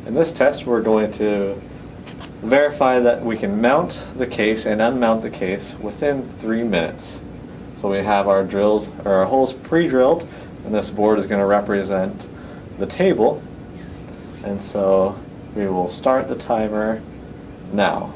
In this test, we're going to verify that we can mount the case and unmount the case within 3 minutes. So we have our drills or our holes pre-drilled, and this board is going to represent the table. And so we will start the timer now.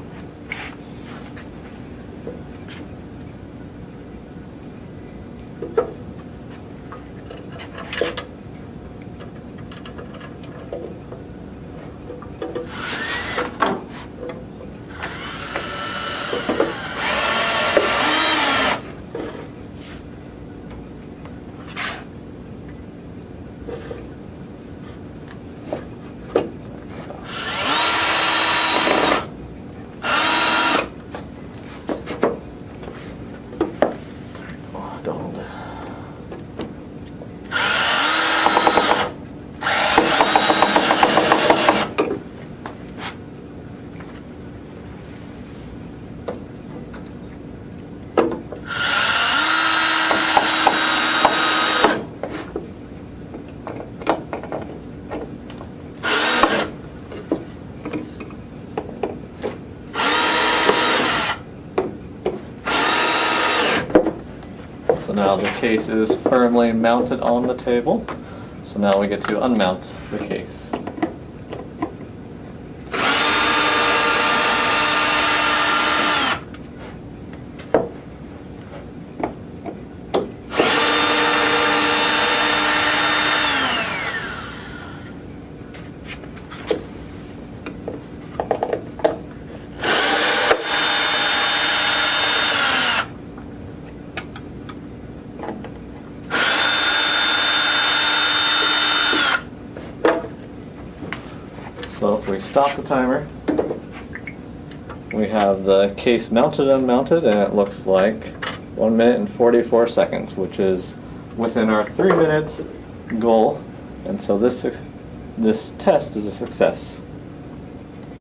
So now the case is firmly mounted on the table. So now we get to unmount the case. So if we stop the timer, we have the case mounted and unmounted, and it looks like 1 minute and 44 seconds, which is within our 3 minute goal. And so this test is a success.